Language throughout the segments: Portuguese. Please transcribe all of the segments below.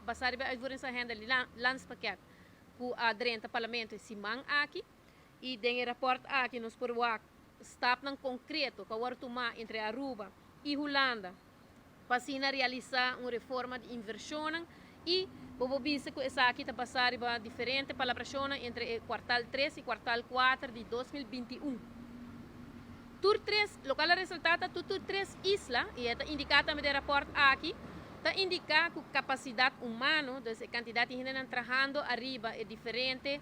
basari ba advorin sa agenda landspaket ku aderente parlamento simang aqui e den rapport aqui nos por wak stap ng concreto ka wartuma entre Aruba e Holanda para realizar uma reforma de inversão e bobobisa que essa aqui está passar para diferente palabração entre quartal 3 e quartal 4 de 2021. Tur 3, local resultado tur 3 isla, e está indicado também no rapport aqui, está indicado que a capacidade humana, a quantidade de gente trabalhando arriba é diferente,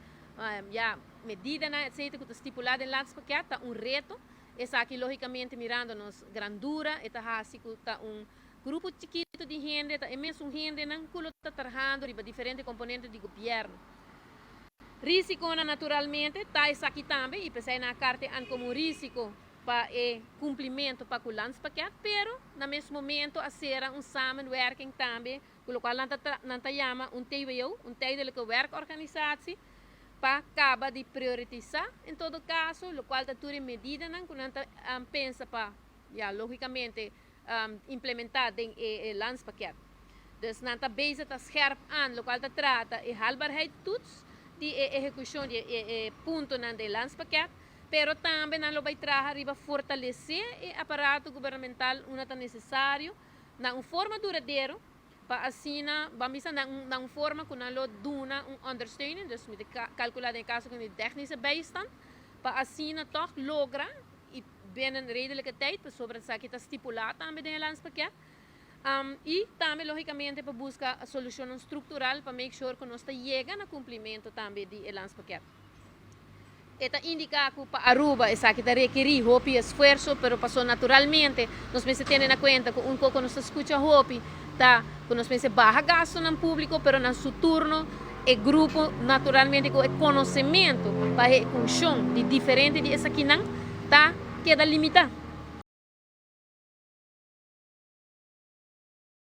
medida, etc., que está estipulada em landspaket, está reto. Essa aqui, logicamente, mirando nos grandura, está assim que está grupo chiquito de gente, está imenso gente, que está trabalhando arriba diferentes componentes do governo. Risco, naturalmente, está isso aqui também, e pensei na carta como risco para o cumprimento para o landspaket, pero no mesmo momento a ser samenwerking também, o qual não chama TWO, tijdelijke werkorganisatie, para acabar de priorizar, em todo caso, o qual está tudo em medida, que não pensa para, logicamente, implementar o landspaket. Dus não está bezig a scherp aan, o qual está trata de haalbaarheid toets, de execução de ponto do landspaket, pero também não vai trazer para fortalecer o aparato governamental onde é necessário, na forma duradoura, para assim, vamos na forma que não dona ondersteuning, dus met calcular em caso de technische bijstand, para assim toch logra e binnen redelijke tijd, sobre isso que está estipulado também no landspaket, e também logicamente para buscar a solução estrutural para make sure que nós chegamos no cumprimento também do landspaket. Esta indica que para Aruba essa que requerir hopi esforço, pero passou naturalmente. Nós pensamos ter na conta que pouco nós escuta hopi, tá? Que nós pensamos barra gasto no público, pero no seu turno o grupo naturalmente com o conhecimento para a função de diferente de essa que não tá queda limitado.